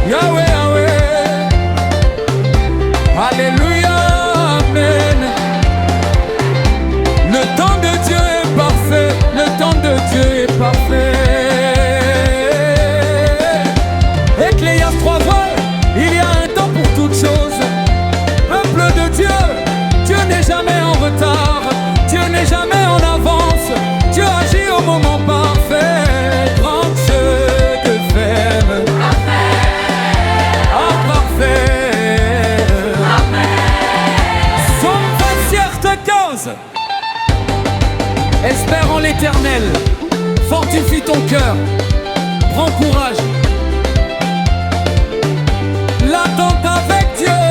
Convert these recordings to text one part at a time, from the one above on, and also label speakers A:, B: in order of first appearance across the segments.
A: Yahweh, Yahweh. Alléluia, Amen. Le temps de Dieu est parfait, le temps de Dieu est parfait. Ecclésiaste 3:20, il y a un temps pour toutes choses. Peuple de Dieu, Dieu n'est jamais en retard, Dieu n'est jamais en avance, Dieu agit au moment parfait. Grand Dieu de ferme, en parfait. Psaume 27:15. Espère en l'Éternel, fortifie ton cœur, prends courage. L'attente avec Dieu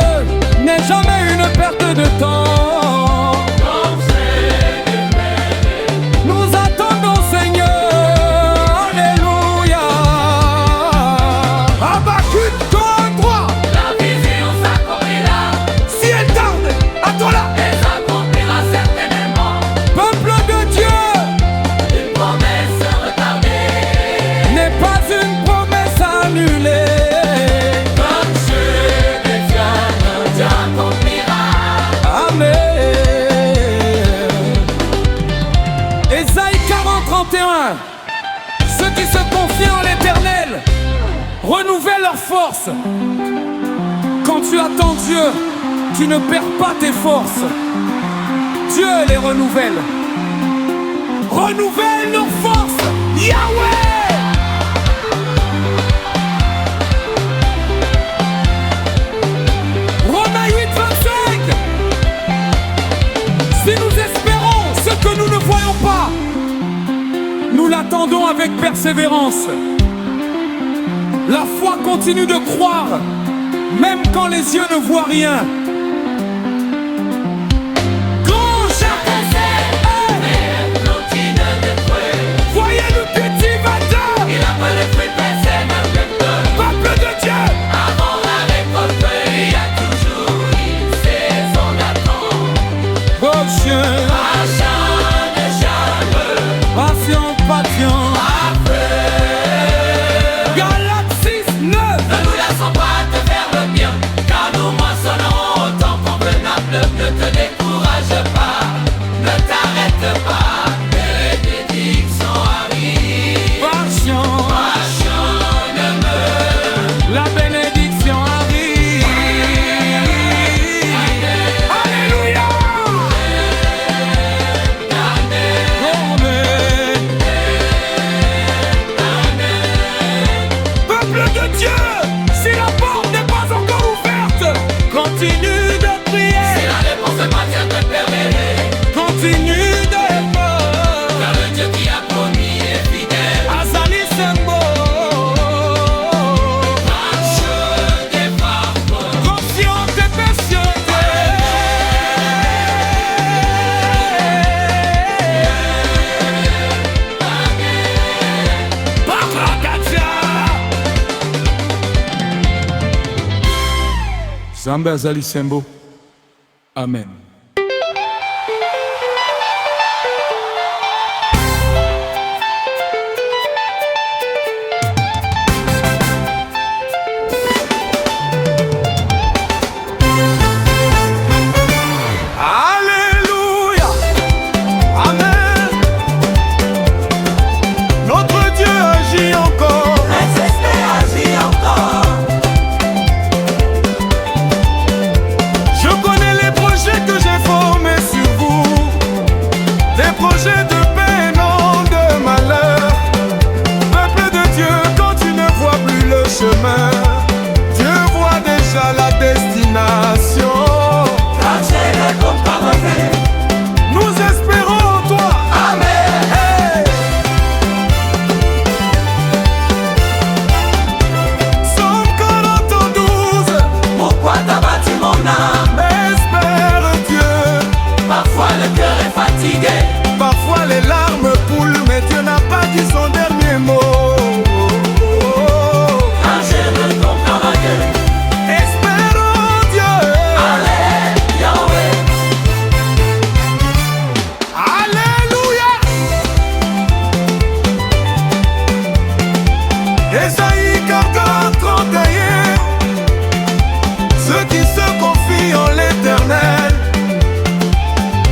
A: n'est jamais une perte de temps. Nous attendons, Seigneur, alléluia. Habakkuk 3:3.
B: La vision s'accomplira.
A: Si elle tarde, attends-la.
B: Elle s'accomplira certainement.
A: Peuple de Dieu,
B: Une promesse retardée.
A: n'est pas une promesse annulée.
B: Comme Dieu détienne, Dieu accomplira.
A: Amen. Ésaïe 40:31. Ceux qui se confient en l'Éternel renouvellent leur force. Quand tu attends Dieu, tu ne perds pas tes forces. Dieu les renouvelle. Renouvelle nos forces, Yahweh. Romains 8:25. Si nous espérons ce que nous ne voyons pas, nous l'attendons avec persévérance. La foi continue de croire, même quand les yeux ne voient rien. Grand chacun sait,
B: L'outil de détruire.
A: voyez le cultivateur,
B: Il a pas de fruits pressés, même que
A: peuple de Dieu.
B: avant la récolte, il y a toujours une saison d'attente.
A: Vos chiens,
B: Achat de charme,
A: patient, patient. Galates 6:9.
B: ne nous laissons pas te faire le bien, car nous moissonnons au temps convenable. Ne te décourage pas, ne t'arrête pas, que les bénédictions arrivent.
A: Patient, la bénédiction arrive. Alléluia. Amen. Peuple de Dieu, si la porte n'est pas encore ouverte, continue de prier,
B: Si la réponse est pas tienne, te permet,
A: continue de
B: car le Dieu qui a promis est fidèle.
A: Azali Sembo.
B: Marche des parfums,
A: Consciente et patiente. Bakrakatia. Zamba Azali Sembo. Amen. Alléluia. Amen. Notre Dieu agit encore.
B: agit encore.
A: Je connais les projets que j'ai
C: Ésaïe 40, 31. Ceux qui se confient en l'Éternel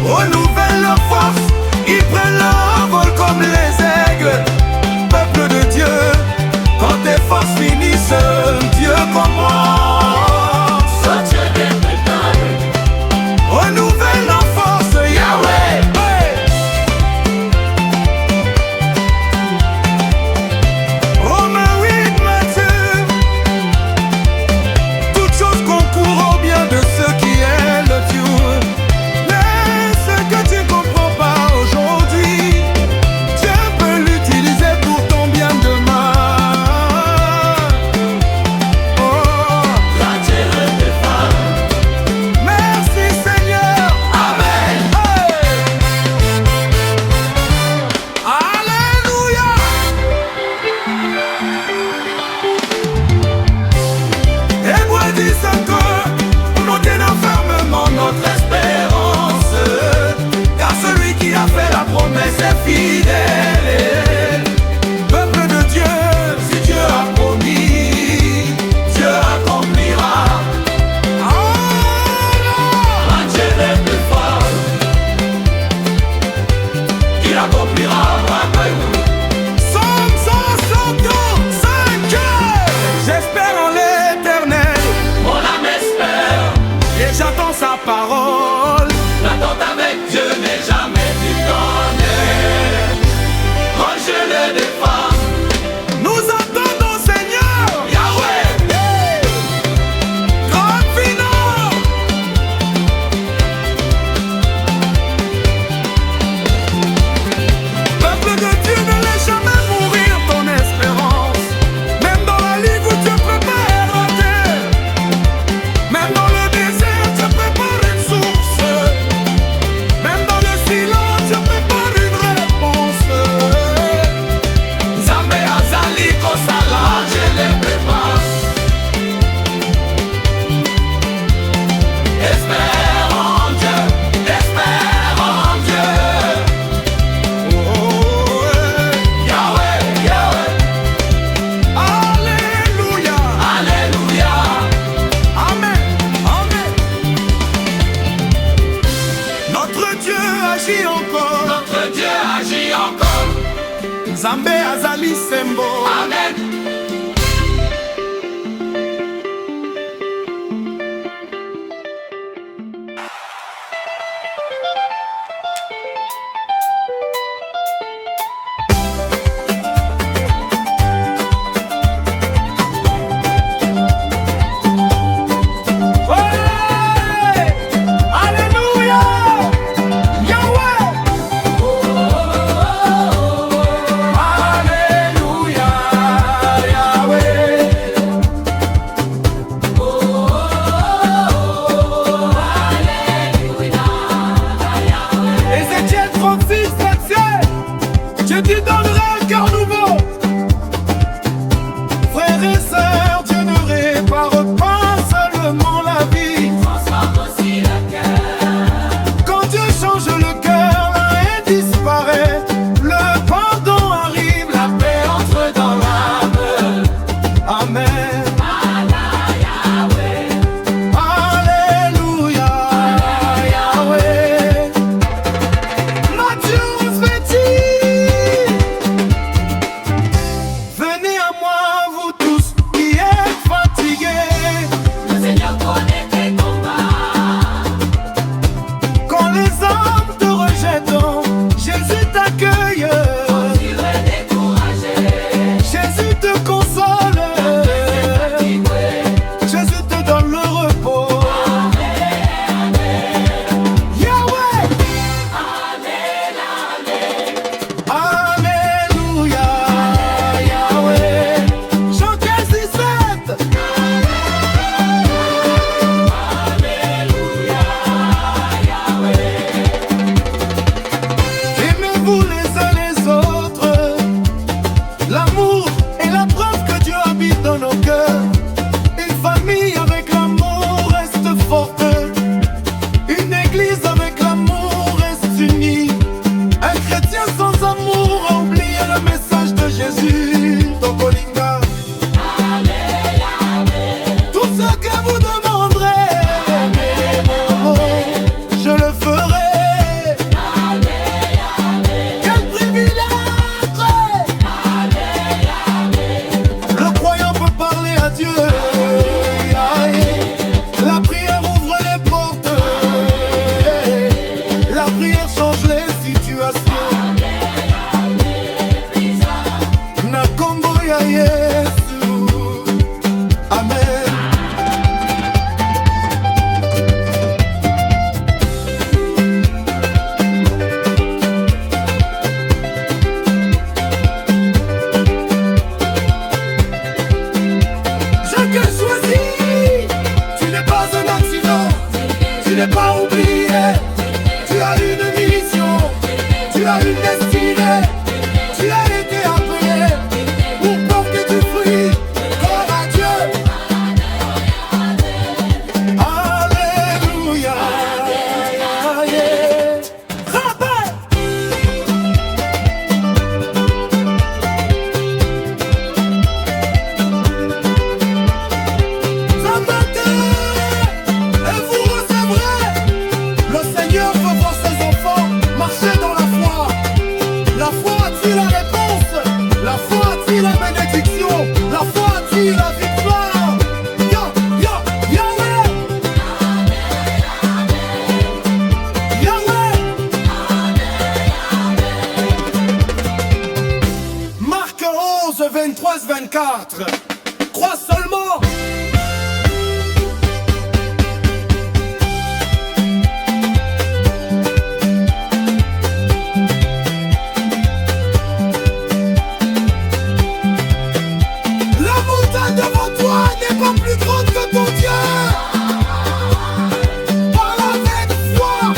C: renouvellent leur force, ils prennent leur vol comme les aigles. Peuple de Dieu, quand tes forces finissent, Dieu commence. Renouvelle leur force, Yahweh. Hey. Romains 8, Matthieu. Toutes choses concourent au bien de ceux qui aiment Dieu. Mais ce que tu ne comprends pas aujourd'hui, Dieu peut l'utiliser pour ton bien demain. Oh. Merci Seigneur. Amen. Hey. Alléluia. Hébreux 10 encore, nous tenons fermement notre espérance, car celui qui a fait la promesse est fidèle. Peuple de Dieu, si Dieu a promis, Dieu accomplira. Ah,
B: Dieu est plus fort, il accomplira.
C: Somme 165. J'espère en l'Éternel
B: Mon âme espère,
C: et j'attends sa parole.
B: l'attente avec Dieu n'est jamais éternelle. Quand je le défends,
C: Nous attendons Seigneur
B: Yahweh,
C: grand finant. Peuple de Dieu, ne laisse jamais mourir ton espérance. Même dans la ligue où Dieu prépare la terre, même dans le désert, Dieu prépare une source. Même dans le silence, Dieu prépare une réponse.
B: Zambé Azali Kosala, je les prépare. Espère en Dieu, espère en Dieu.
C: Oh,
B: Yahweh, Yahweh,
C: Alléluia.
B: Alléluia.
C: Amen. Amen. Notre Dieu agit encore.
B: Notre Dieu agit encore.
C: Zambé Azali Sembo.
B: Amen.
C: Ouais. Alléluia. Yahweh. Alléluia. 11, 23, 24. Crois seulement. La montagne devant toi n'est pas plus grande que ton Dieu. Parle avec foi,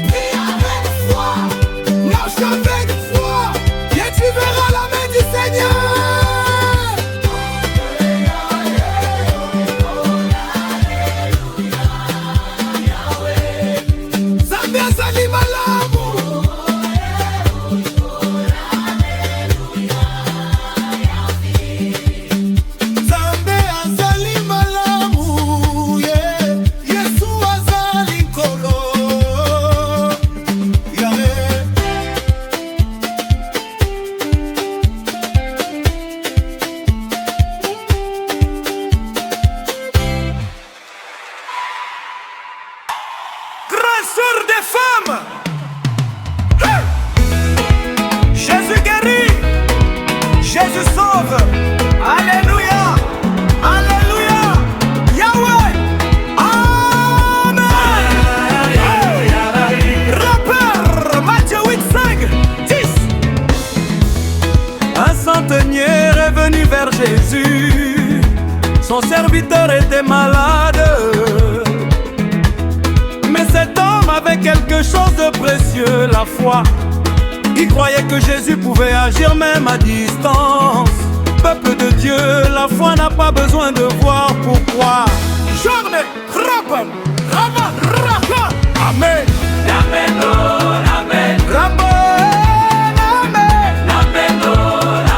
C: prie avec foi, marche avec foi, et tu verras la main du Seigneur. Zambé azali malamu. Zambé azali malamu, yeah. Yesu azali nkolo, Yahweh. Grande sœur des femmes, hey! Jésus guérit, Jésus sauve. Alléluia, Alléluia, Yahweh, Amen. Rappeur, Matthieu 8, 5, 10.
A: Un centenier est venu vers Jésus. Son serviteur était malade. Mais cet homme avait quelque chose de précieux, la foi. Il croyait que Jésus pouvait agir même à distance. Peuple de Dieu, la foi n'a pas besoin de voir pourquoi.
C: Journée, rappel, rabat, raka. Amen.
B: Amen, oh, amen.
A: Raboen, amen.
B: Amen, oh,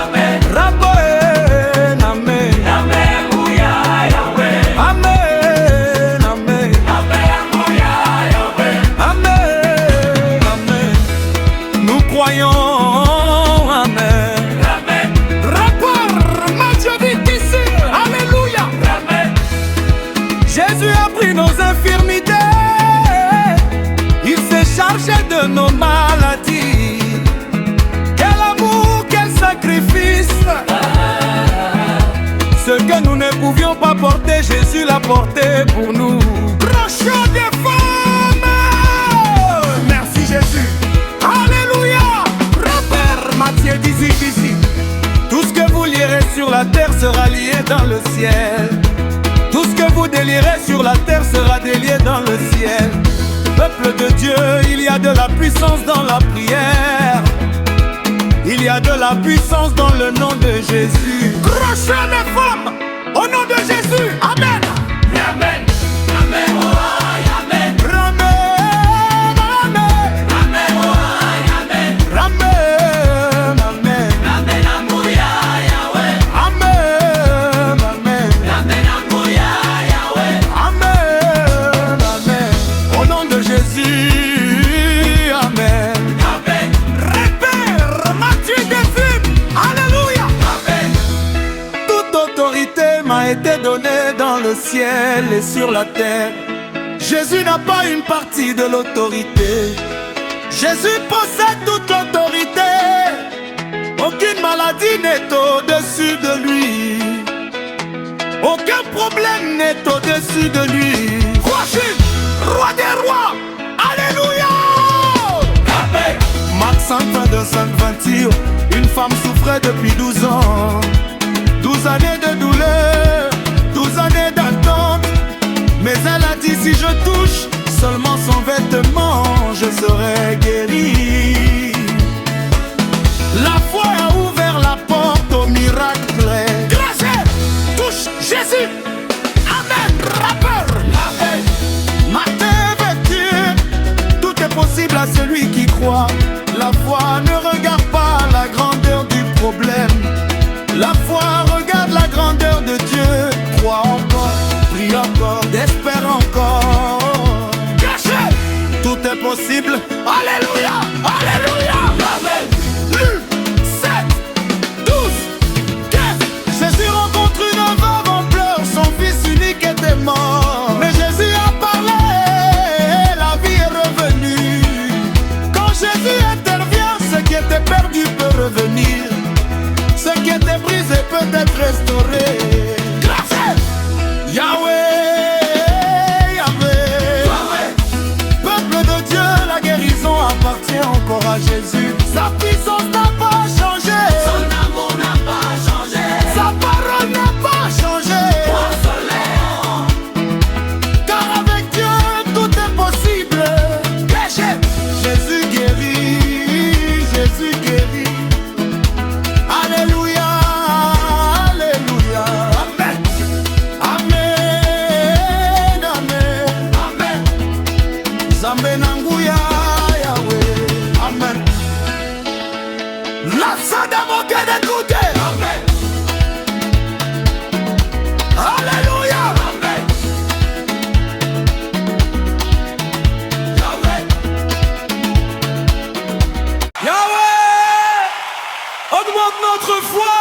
B: amen.
A: Raboen, amen.
B: Amen, ouya, Yahweh.
A: Amen, amen.
B: Amen, ouya, Yahweh.
A: Amen, amen. Nous croyons, amen.
B: Amen,
C: Rappeur, Matthieu 8, 10. Alléluia.
B: amen.
A: Jésus a pris nos infirmités. Il s'est chargé de nos maladies. Quel amour, quel sacrifice. Ce que nous ne pouvions pas porter, Jésus l'a porté pour nous.
C: Prochain des femmes. Merci Jésus. Alléluia. Rappeur, Matthieu 18, 18.
A: Tout ce que vous lirez sur la terre sera lié dans le ciel. Tout ce que vous délirez sur la terre sera délié dans le ciel. Peuple de Dieu, il y a de la puissance dans la prière. Il y a de la puissance dans le nom de Jésus.
C: Prochain des femmes. Au nom de Jésus. Amen.
B: Amen, amen, oh, amen.
A: Amen, amen.
B: Amen, oh, amen.
A: Amen, amen.
B: Amen, amouya, Yahweh.
A: Amen, amen.
B: Amen, amouya, Yahweh.
A: Amen, amen. Au nom de Jésus, amen.
B: Amen,
C: Repère, Matthieu 18. Alléluia.
B: amen.
A: Toute autorité m'a été donnée dans le ciel et sur la terre. Jésus n'a pas une partie de l'autorité. Jésus possède toute l'autorité. Aucune maladie n'est au-dessus de lui. Aucun problème n'est au-dessus de lui.
C: Roi Jude, roi des rois. Alléluia.
B: Amen,
A: Marc 5, 22, 5, 28. Une femme souffrait depuis 12 ans. 12 années de douleur, 12 années d'attente. Mais elle a dit, si je touche seulement son vêtement, je serai guéri. La foi a ouvert la porte au miracle.
C: Grâce, touche Jésus. Amen. Rappeur.
B: amen.
A: Martin vêtu, tout est possible à celui qui croit. La foi ne regarde pas la grandeur du problème. La foi regarde la grandeur de Dieu. Crois encore, prie encore, espère encore.
C: Caché.
A: Tout est possible.
C: Alléluia. Alléluia.
B: Amen.
C: Luc 7, 12, 15.
A: Jésus rencontre une veuve en pleurs, son fils unique était mort. Mais Jésus a parlé, la vie est revenue. Quand Jésus intervient, ce qui était perdu peut revenir. Ce qui était brisé
C: brisé peut être restauré. Yahweh, Yahweh, peuple de Dieu, la guérison appartient encore à Jésus. Sa puissance n'a pas changé,
B: Son amour n'a pas changé,
C: sa parole n'a pas changé. Car avec Dieu tout est possible. Jésus guérit, Jésus guérit. Alléluia, Alléluia. Amen, Amen, Amen, Amen. Zambe nanguya Yahweh. Amen. La sada moke de tout. Amen. Alléluia. Amen. Yahweh.
A: Yahweh, augmente notre foi.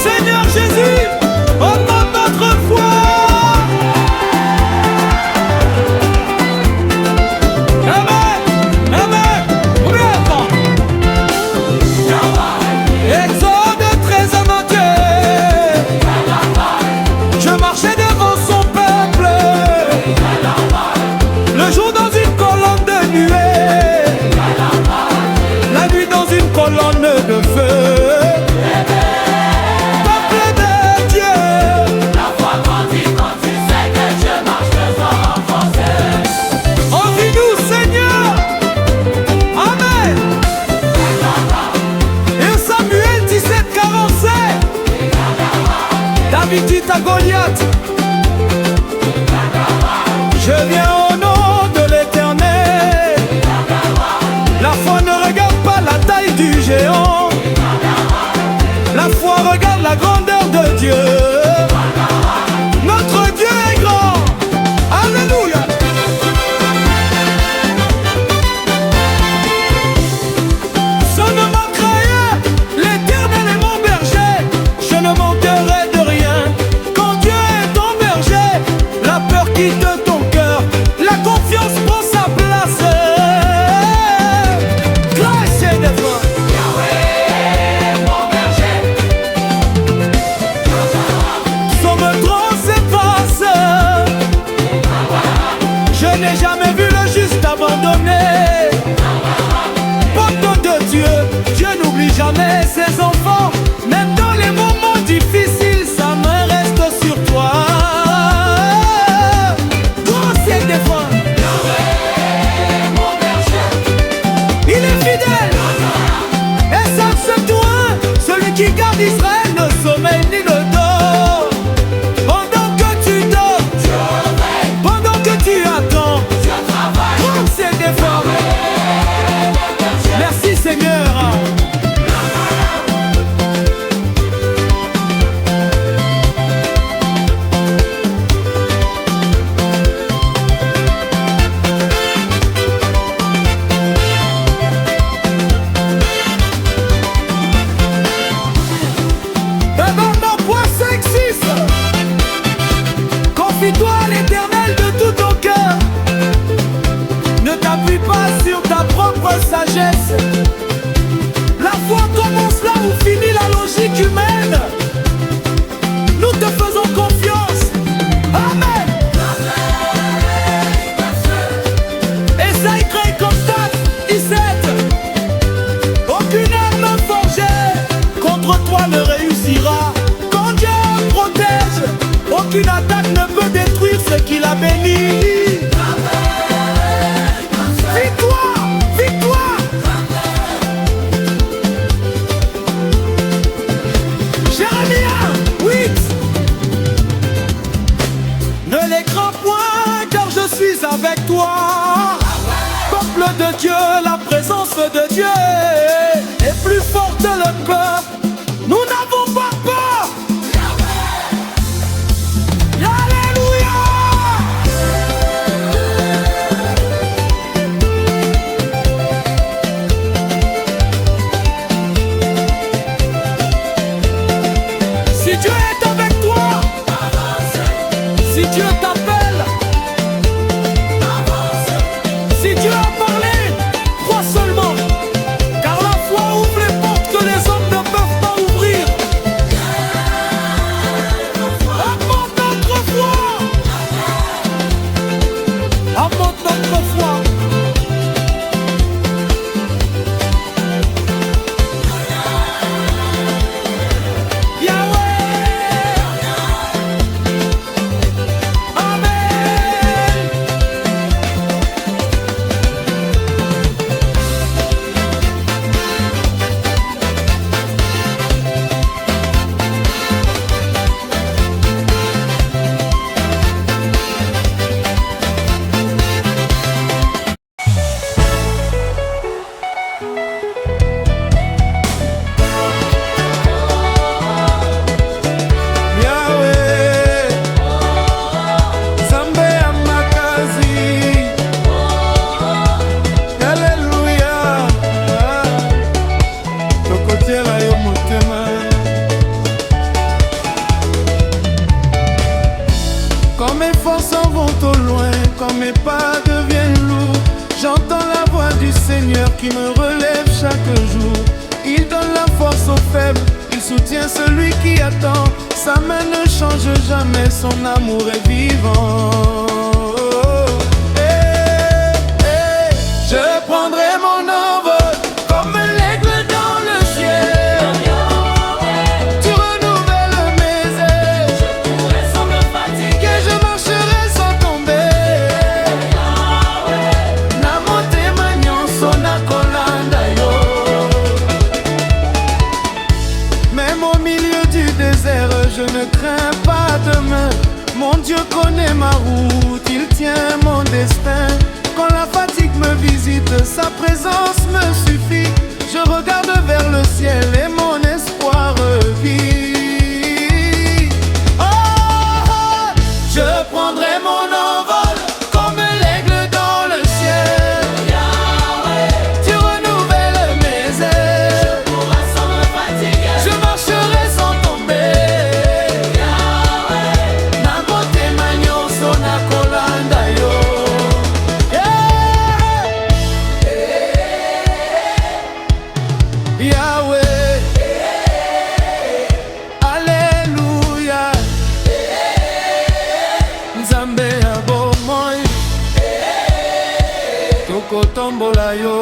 A: Seigneur Jésus, augmente notre foi. Amen, Amen. Ouvertement. Exode 13 à Matthieu. Je marchais devant son peuple, le jour dans une colonne de nuée, la nuit dans une colonne de feu. Peuple de Dieu,
B: La foi grandit quand tu sais que Dieu marche devant renforcer.
A: envie-nous Seigneur. Amen. Et Samuel 17:47, David dit à Goliath, je viens au nom de l'Éternel. La foi ne regarde pas la taille du géant, la foi regarde la grandeur de Dieu. Notre Dieu est grand. Alléluia. Ça ne manquera rien, l'Éternel est mon berger, je ne manquerai de rien. Quand Dieu est ton berger, la peur quitte ton cœur, la confiance prend sa place. Grâce et défense.
B: Yahweh, mon berger.
A: Somme 30 s'efface. Je n'ai jamais vu le juste abandonné. Pardon de Dieu, Dieu n'oublie jamais ses enfants. Même dans les moments difficiles, sa main reste sur toi. Grâce et défense.
B: Yahweh, mon berger.
A: Il est fidèle. Et ça c'est toi, celui qui garde Israël ne sommeille ni ne dort. Pendant que tu dors, pendant que tu attends, grâce et défense. Merci Seigneur. Devant point 5-6, confie-toi à l'Éternel de tout ton cœur. Ne t'appuie pas sur ta propre sagesse. La foi commence là où finit la logique humaine. Nous te faisons confiance. Amen. Esaïe 17. Aucune arme forgée contre toi ne réussira. Quand Dieu protège, aucune attaque ne peut détruire ce qu'il a béni. Victoire, victoire. Jérémie 8. Ne les crains point, car je suis avec toi. Peuple de Dieu, la présence de Dieu est plus forte que le peuple. Nous n'avons pas peur. Alléluia. Si Dieu est avec toi,
D: efforts s'en vont au loin, quand mes pas deviennent lourds, j'entends la voix du Seigneur qui me relève chaque jour. Il donne la force aux faibles, il soutient celui qui attend. Sa main ne change jamais, son amour est vivant. Je prendrai mon envol comme l'aigle dans le ciel. Tu renouvelles mes ailes.
B: Je pourrai sans me fatiguer.
D: Je marcherai sans tomber. Na motema nyonso nakolanda yo. Même au milieu du désert, je ne crains pas demain. Mon Dieu connaît ma route, il tient mon destin. Quand la fatigue me visite, sa présence me suffit. Je regarde vers le ciel et mon espoir revit. Oh, je prendrai mon envol comme l'aigle dans le ciel. Tu renouvelles mes ailes.
B: Je pourrai sans me fatiguer.
D: Je marcherai sans tomber. Na motema nyonso nakolanda yo. Yahweh, Alléluia, Nzambe ya bomoi, tokotombola yo.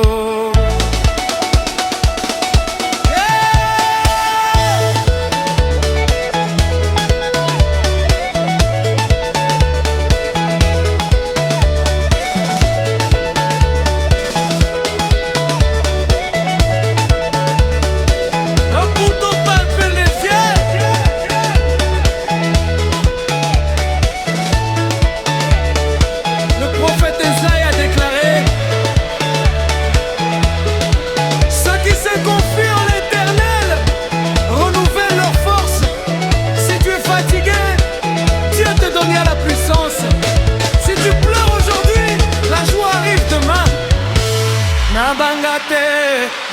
D: Nabangate,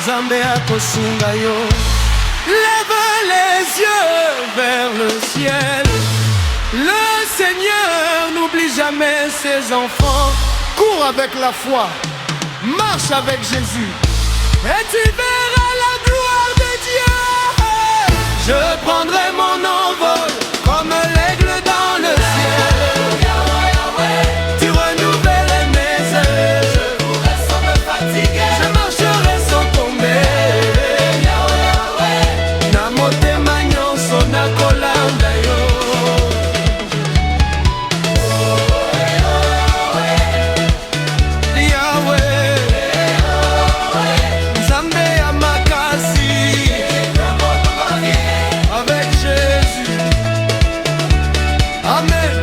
D: Nzambe akosunga yo. Lève les yeux vers le ciel. Le Seigneur n'oublie jamais ses enfants. Cours avec la foi, marche avec Jésus, et tu verras la gloire de Dieu. Je prendrai mon envol comme l'aigle dans le ciel. Tu renouvelles mes ailes.
B: Je pourrai sans me fatiguer.
D: Je marcherai sans tomber. Na motema nyonso nakolanda yo. Yahweh, Nzambe ya makasi, avec Jésus. Amen.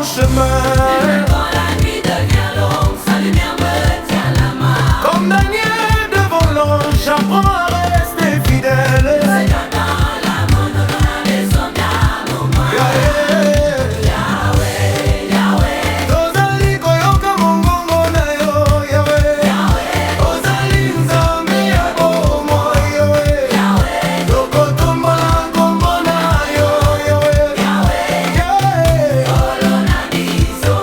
D: chemin.
B: Quand la nuit devient longue, sa lumière me tient la main.
D: Comme Daniel devant l'ange, j'apprends à rester fidèle.
B: Seigneur, dans la monotone, les hommes d'amour. Yahweh, Yahweh,
D: Tozali koyoka mongongo na yo, Yahweh. Ozali nzambe ya bomoi, Yahweh. Tokotombola kombo na yo, Yahweh.
B: Olona biso.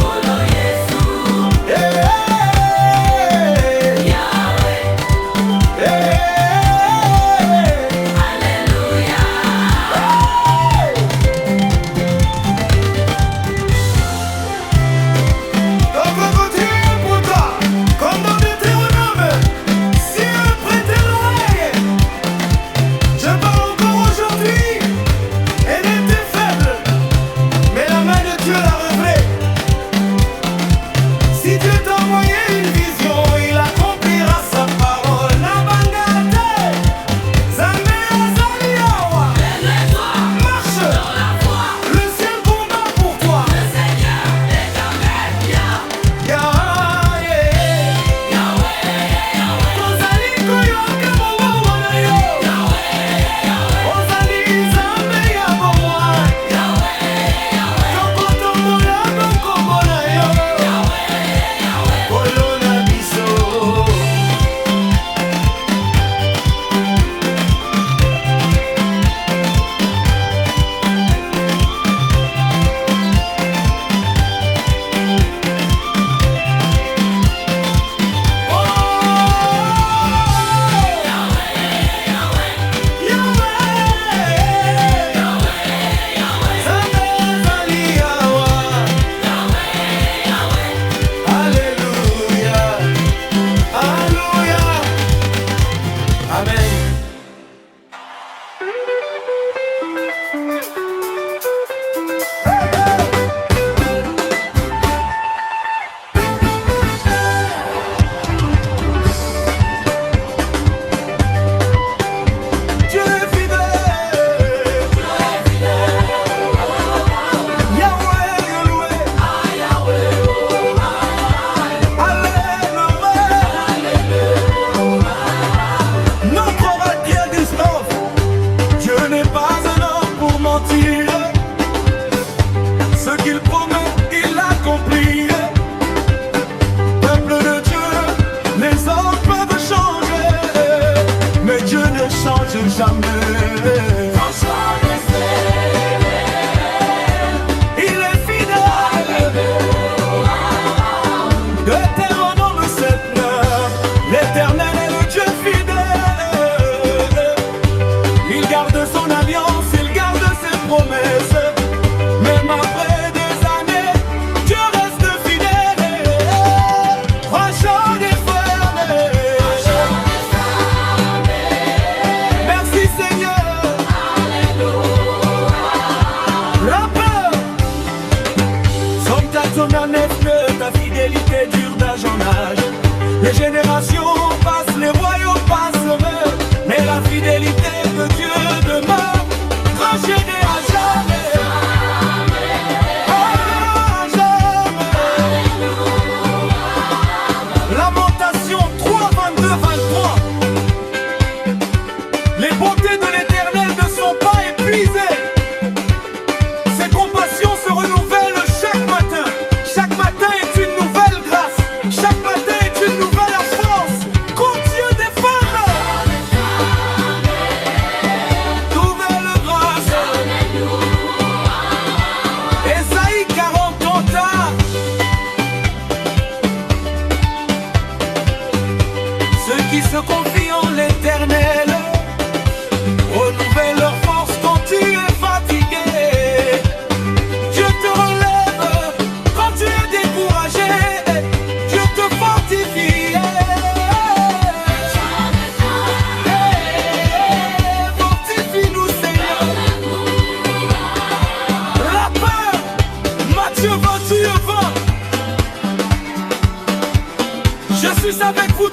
B: Olo Yesu. Alléluia.
D: Donc on continue pour toi, comme dans Deutéronome. Si un prêtait l'oreille, je parle encore aujourd'hui. Elle était faible, mais la main de Dieu l'a relevée. Si Dieu t'a envoyé une vision, il accomplira sa parole. Nabangate, Zambé Azaliawa.
B: Lève-toi
D: Marche,
B: dans la foi.
D: le ciel combat pour toi.
B: Le Seigneur l'éternel vient.
D: Yahweh, Tozali koyoka mongongo na yo. Ozali nzambe ya bomoi. Tokotombola kombo na yo. Olona biso. Dieu est fidèle. Yahweh, loué. Alléluia. Notre roi Dieu Christophe. Dieu n'est pas un homme pour mentir. Ce qu'il promet, il l'accomplit. Peuple de Dieu, les hommes peuvent changer, mais Dieu ne change jamais. Il est fidèle. Deutéronome 7:9. L'Éternel est le Dieu fidèle. Il garde son alliance, il garde ses promesses. Même après des années, Dieu reste fidèle. Franchement défermé. Merci Seigneur. Rappeur. Somme 409, ta fidélité dure d'âge en âge. Les générations passent, les royaumes passent, mais la fidélité de Dieu demeure. Tranchée à jamais. À jamais. Lamentation 3:22-23. Les bontés de l'Éternel ne sont pas épuisées. Ses compassions se renouvellent chaque matin. Chaque matin est une nouvelle grâce. Chaque matin est une nouvelle force.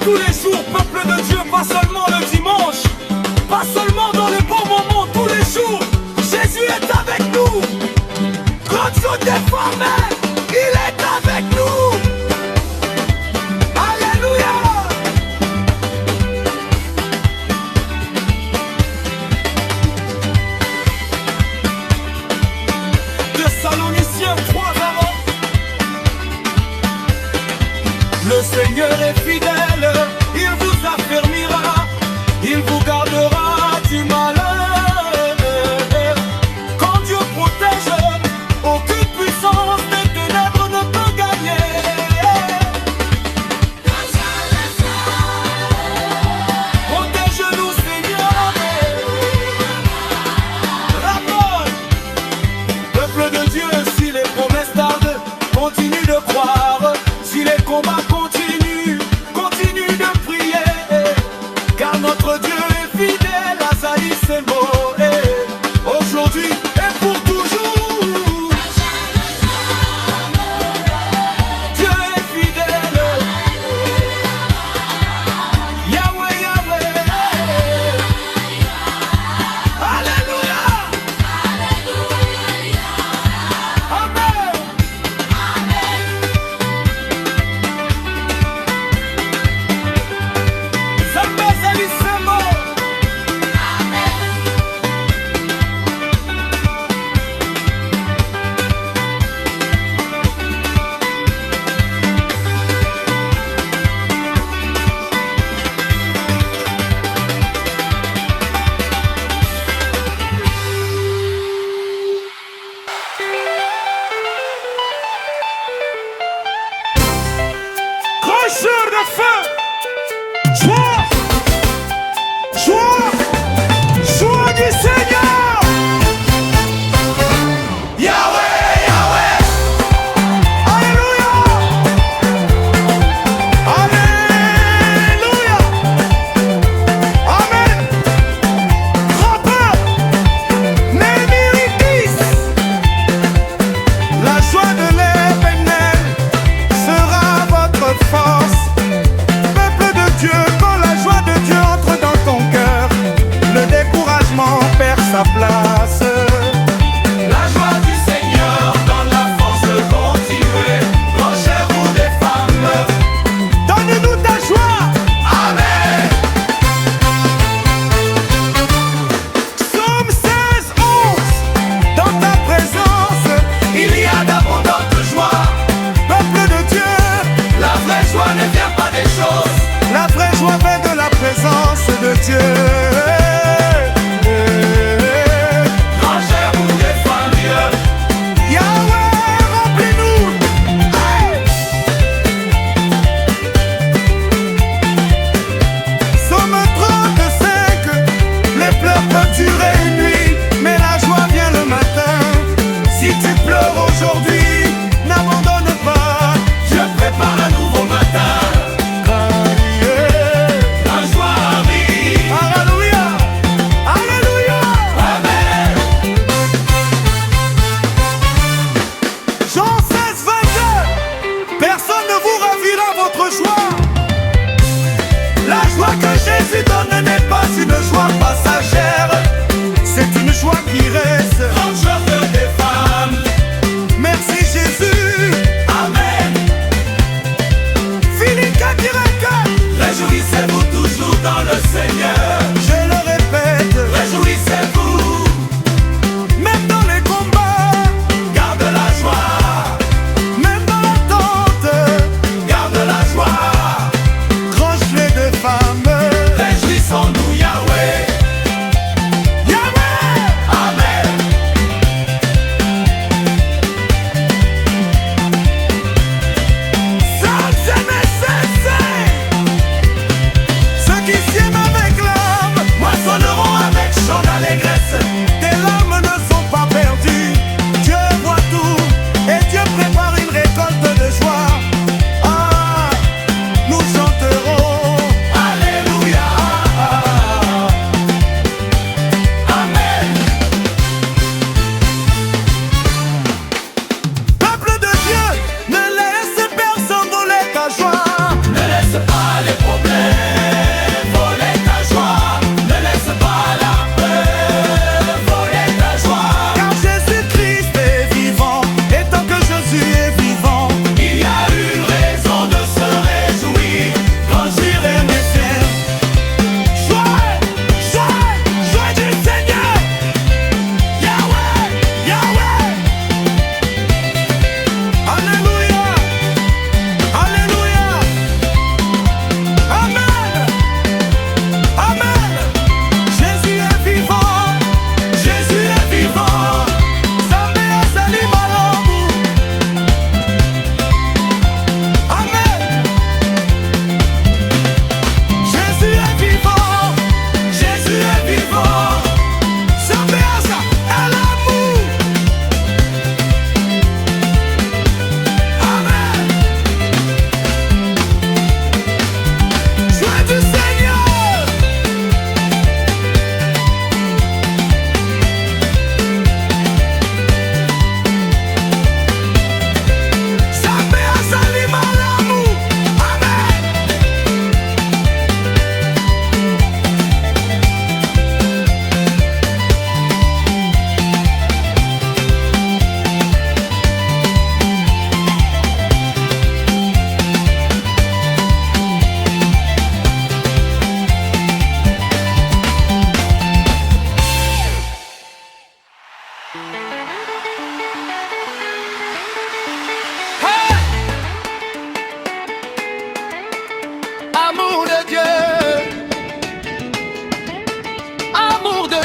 C: tous les jours, peuple de Dieu, pas seulement le dimanche, pas seulement dans les bons moments, tous les jours. Jésus est avec nous. Quand tout est formé, il est avec nous. Alléluia. Thessaloniciens 3 avant. Le Seigneur est fidèle, il vous affermira, il vous gardera du malheur. Quand Dieu protège, aucune puissance des ténèbres ne peut gagner. Protège-nous, Seigneur. Rapport, peuple de Dieu, si les promesses tardent, continue de croire. Si les combats continuent, continue de prier. Car notre Dieu est fidèle à Zaï, c'est beau. Aujourd'hui et pour toujours. Dieu est fidèle. Yahweh, Yahweh. Alléluia. Amen. Zambé, Zaï, c'est beau. Cracheur de feu. Joie. Joie. Joie du Seigneur. Yahweh, Yahweh. Alléluia. Alléluia. Amen. Rappeur. Néméridis. La joie de l'Éternel sera votre force. Peuple de Dieu, quand la joie de Dieu entre dans ton cœur, le découragement perd sa place. La joie du Seigneur donne la force de continuer, branchez-vous des femmes. Donne-nous ta joie. Amen. Psaume 16, 11. Dans ta présence, il y a d'abondantes joies. Peuple de Dieu, la vraie joie ne vient pas des choses. La vraie joie vient de la présence de Dieu.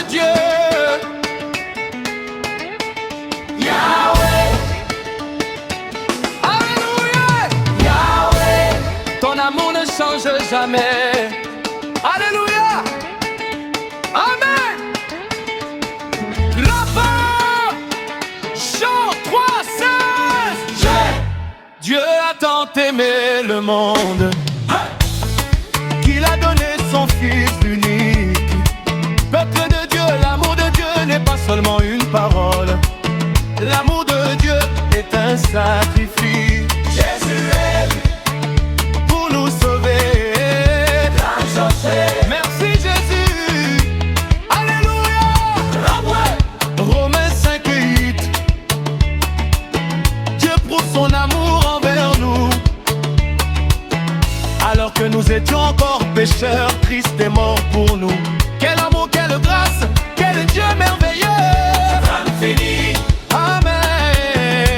D: Dieu.
B: Yahweh,
A: Alléluia.
B: Yahweh,
A: Ton amour ne change jamais. Alléluia. Amen. Rapport, chant 3:16. Dieu a tant aimé le monde
D: Qu'il a donné son Fils unique. Peuple de Dieu, l'amour de Dieu n'est pas seulement une parole. L'amour de Dieu est un sacrifice.
B: Jésus est
D: Pour nous sauver. Merci Jésus. Alléluia. Romains 5:8. Dieu prouve son amour envers nous. Alors que nous étions encore pécheurs, Christ est mort pour nous. Quel amour, quelle grâce, quel Dieu merveilleux.
B: infini,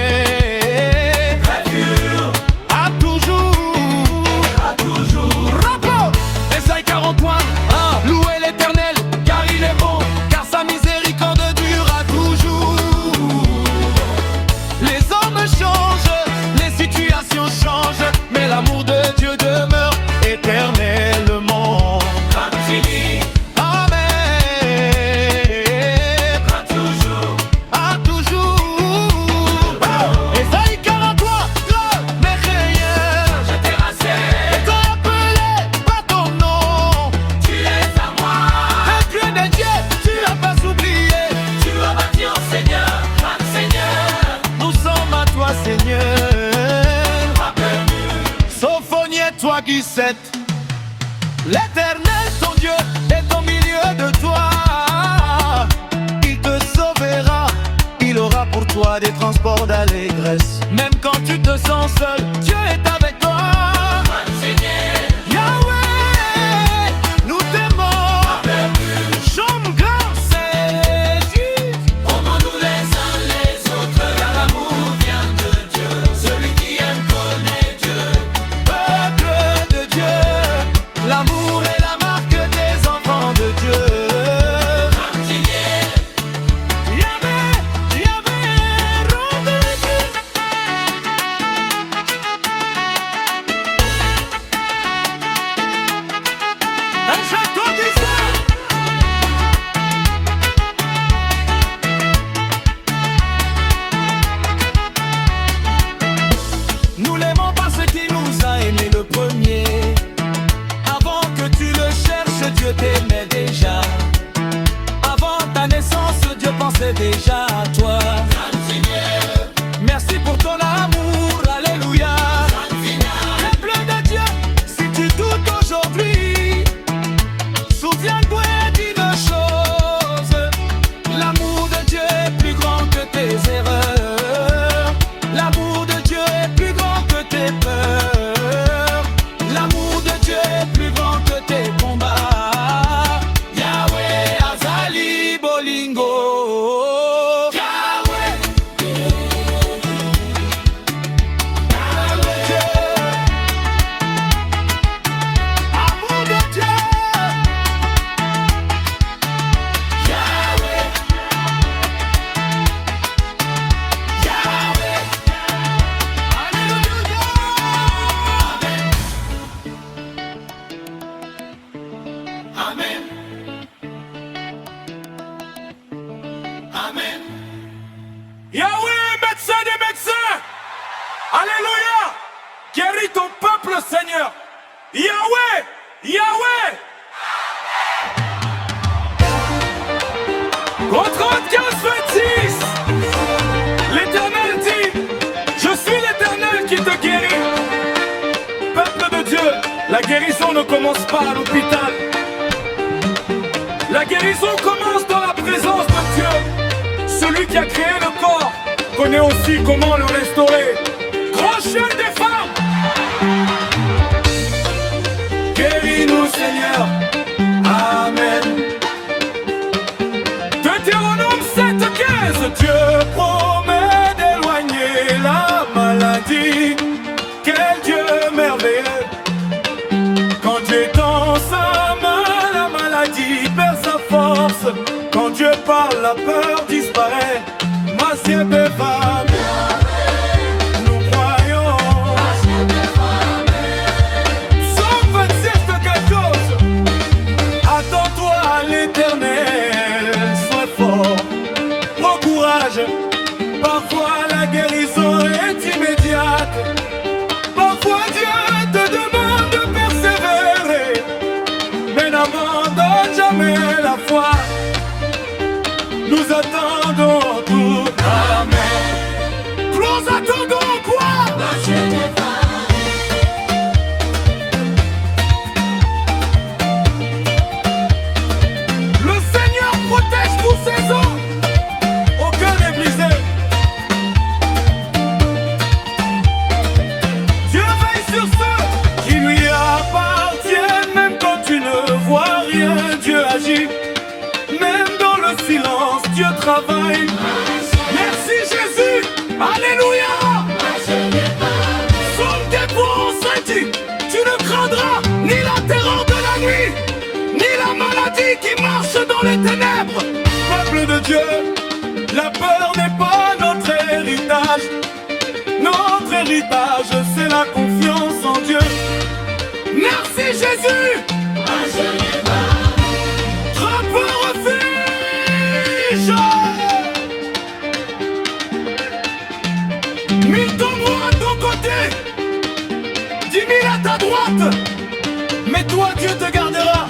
D: Amen.
B: très pur,
D: À toujours.
B: à toujours.
D: Rapport. Ésaïe 43. Louez l'Éternel, car il est bon, car sa miséricorde dure à toujours. Les hommes changent, les situations changent, mais l'amour de Dieu demeure éternellement.
B: Infini,
D: Amen.
B: à toujours.
D: À toujours. Ésaïe 43. Le Méchéen
B: Je t'ai rassé,
D: est appelé par ton nom.
B: tu es à moi.
D: Un Dieu des dieux, tu n'as pas oublié.
B: Tu as bâti au Seigneur, grand Seigneur.
D: Nous sommes à toi, Seigneur. Sophonier, toi qui sais. L'Éternel, ton Dieu, est au milieu de toi. Il te sauvera. Il aura pour toi des transports d'allégresse. Même quand tu te sens seul, Dieu est avec toi.
B: Grand Seigneur,
D: Yahweh, nous t'aimons. Chôme grand, c'est juste.
B: aimons-nous les uns les autres. Car l'amour vient de Dieu. Celui qui aime connaît Dieu.
D: Peuple de Dieu, l'amour est la marque des enfants de Dieu.
B: Grand Seigneur,
D: Yahweh, Yahweh, rond de Dieu. Un château d'Israël. Nous l'aimons parce qu'il nous a aimés le premier. Avant que tu le cherches, Dieu t'aimait déjà. Avant ta naissance, Dieu pensait déjà à toi.
B: Grand Seigneur,
D: Merci pour ton amour, alléluia. Peuple de Dieu, si tu doutes aujourd'hui, souviens-toi d'une chose. L'amour de Dieu est plus grand que tes erreurs. L'amour de Dieu est plus grand que tes peurs. L'amour de Dieu est plus grand que tes combats. Yahweh, Azali, Bolingo.
B: Yahweh,
D: Amour de Dieu.
B: Yahweh, Yahweh.
D: Alléluia.
B: Amen. Amen.
A: Yahweh, médecin des médecins. Alléluia. Guéris ton peuple, Seigneur. Yahweh, Yahweh. Contre 15:26. L'Éternel dit, je suis l'Éternel qui te guérit. Peuple de Dieu, la guérison ne commence pas à l'hôpital. La guérison commence dans la présence de Dieu. Celui qui a créé le corps connaît aussi comment le restaurer. Grand chef des femmes,
D: Guéris-nous, Seigneur. Amen.
A: Deutéronome 7:15.
D: Dieu promet d'éloigner la maladie. Quel Dieu merveilleux. Quand Dieu tend sa main, la maladie perd sa force. Quand Dieu parle, la peur disparaît. Masiebe Fame, nous croyons. Psaume 26, 14. Attends-toi à l'Éternel, sois fort, prends courage. Parfois la guérison est immédiate. Parfois Dieu te demande de persévérer, mais n'abandonne jamais la foi. Nous attendons tout. Amen. Nous attendons quoi? Le Seigneur protège tous ses hommes. Aucun n'est brisé. Dieu veille sur ceux qui lui appartiennent. Même quand tu ne vois rien, Dieu agit. Même dans le silence, Dieu travaille. Merci Jésus, alléluia. Psaume des pauvres dit, tu ne craindras ni la terreur de la nuit, ni la maladie qui marche dans les ténèbres. Peuple de Dieu, la peur n'est pas notre héritage. Notre héritage, c'est la confiance en Dieu. Merci Jésus. Mille tomberont à ton côté, 10 000 à ta droite, mais toi Dieu te gardera.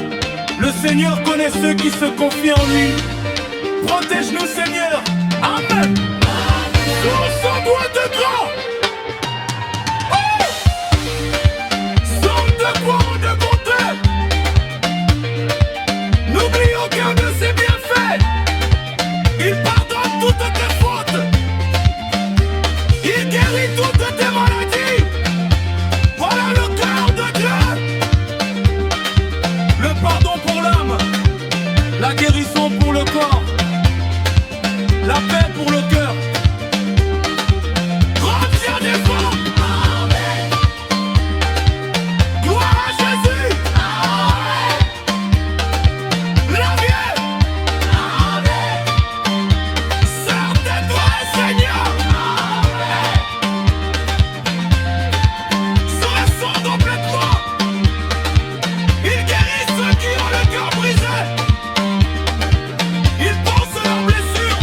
D: Le Seigneur connaît ceux qui se confient en lui. Protège-nous Seigneur, amen. Sous son doigt de grand, somme de gloire de bonté. N'oublie aucun de ses bienfaits. Il pardonne toutes tes fautes. Il guérit toutes tes maladies. Voilà le cœur de Dieu. Le pardon pour l'âme, la guérison pour le corps, la paix pour le cœur. Grand Dieu des forts. Amen. Gloire à Jésus. Amen. La vie. Amen. Sors de toi, Seigneur. Il guérit ceux qui ont le cœur brisé. Il pense leurs blessures.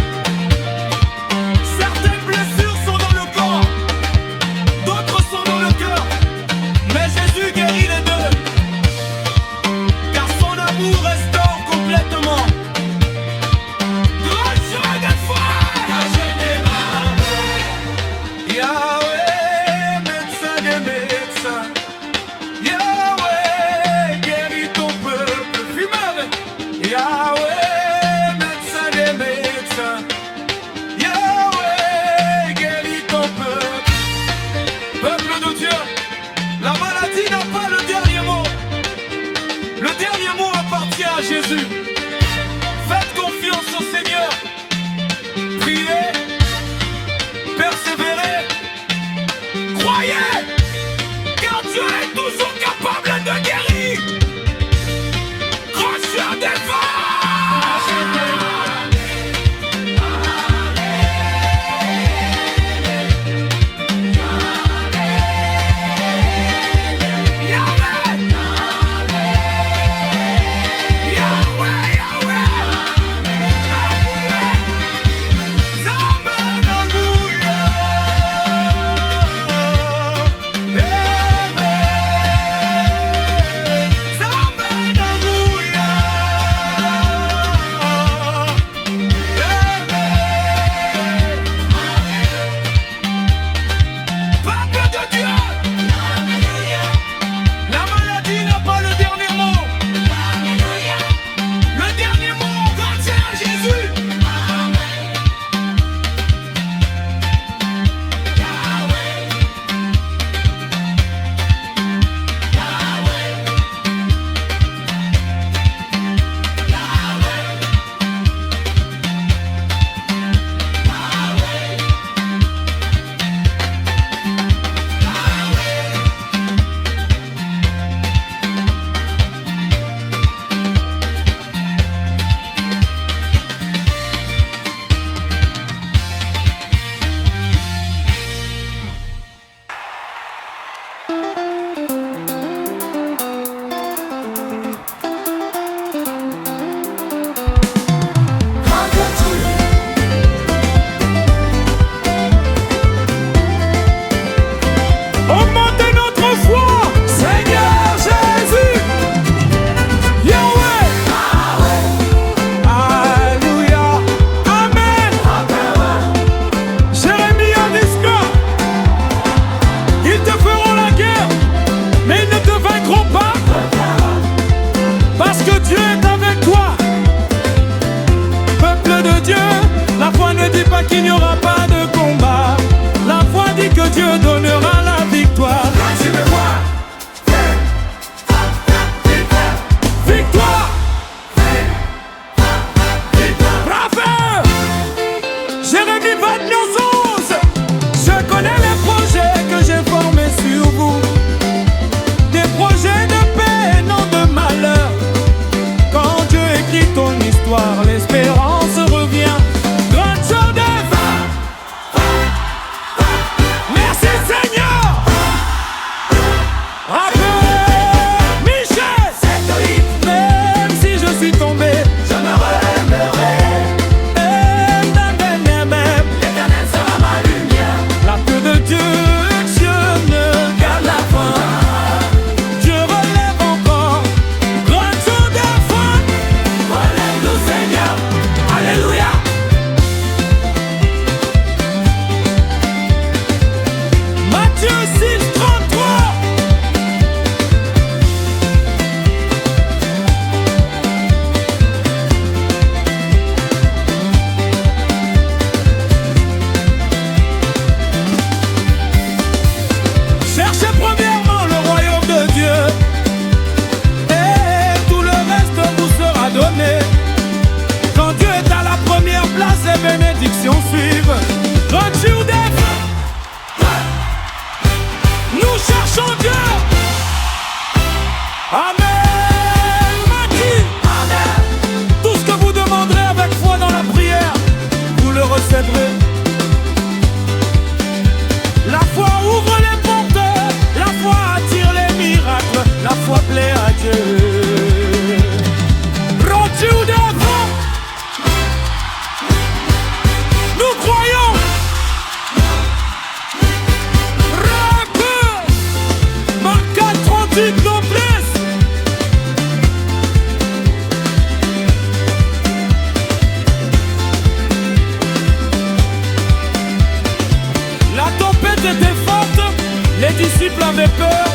A: disciples avaient peur,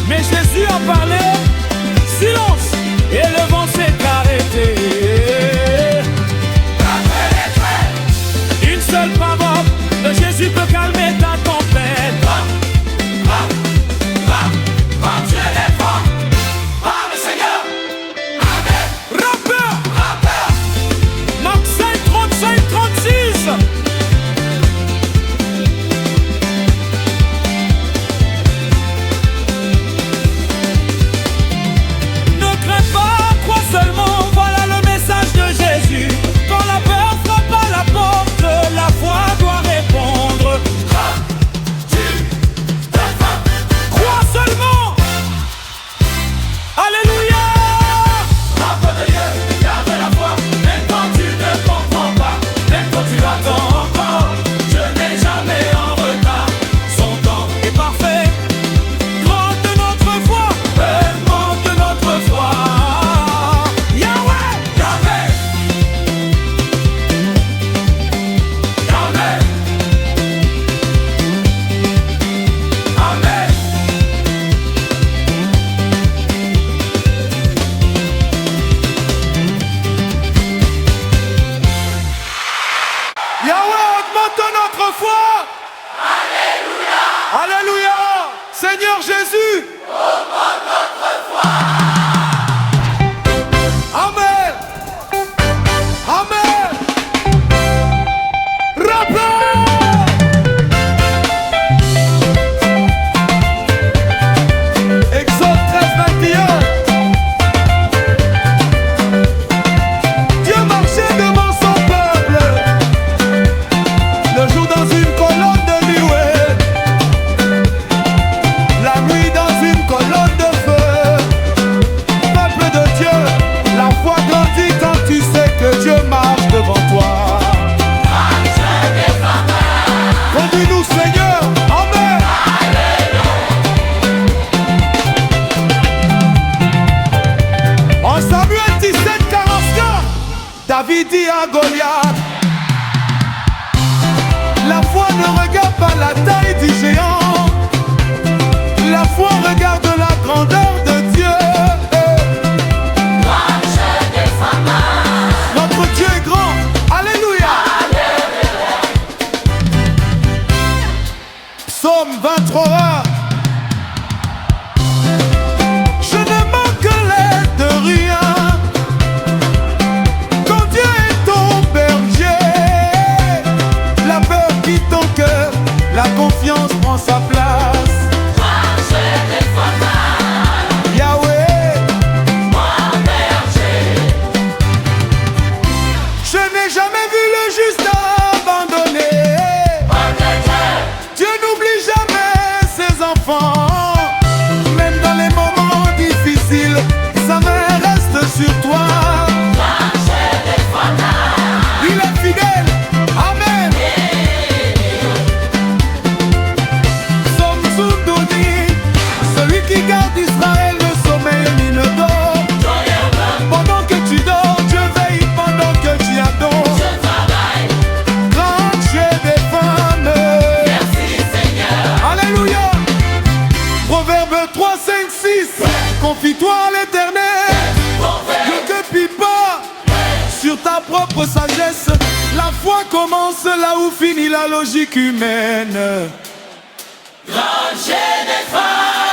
A: mais Jésus a parlé, silence, et le vent s'est arrêté. Une seule parole de Jésus peut calmer ta tempête.
B: Tu es fort, par le Seigneur. Amen.
A: Rappeur,
B: Rappeur,
A: Marc 5, 35, 36. Ne crains pas, crois seulement, voilà le message de Jésus. Quand la peur frappe à la porte, la foi doit répondre. Crois seulement. Alléluia.
B: Rappeur de Dieu, garde la foi, même quand tu ne comprends pas, même quand tu attends encore. Je n'ai jamais en retard, son temps
A: Et parfait, grande de notre foi,
B: demande de notre foi.
A: Yahweh.
B: Yahvé, Yahvé, Amen.
D: Yahweh, augmente notre foi. Alléluia. Alléluia. Seigneur Jésus. Augmente notre foi. Amen. Amen. Rappel. Exode 13, 21. Dieu marchait devant son peuple, le jour dans une colonne de nuée, la nuit dans une colonne de feu. Peuple de Dieu, la foi grandit quand tu sais que Dieu marche devant toi. Conduis-nous Seigneur, Amen. En Samuel 17, 44, David dit à Goliath, la foi ne regarde pas la taille du géant, la foi regarde la grandeur de Dieu. Notre Dieu est grand, alléluia. Psaume 23. Je ne manquerai de rien quand Dieu est ton berger. La peur quitte ton cœur, la confiance prend sa place. Yahweh, je n'ai jamais vu le juste abandonné. Dieu n'oublie jamais ses enfants. Même dans les moments difficiles, sa main reste sur toi. Il est fidèle, Amen. Psaume 72, celui qui garde Israël ne sommeille ni ne dort. Pendant que tu dors, Dieu veille pendant que tu adores. Grand Dieu des femmes. Alléluia. Proverbe 3, 5, 6. Confie-toi à l'Éternel. Ne te plie pas sur ta propre sagesse. La foi commence là où finit la logique humaine.
B: Grand Dieu des femmes.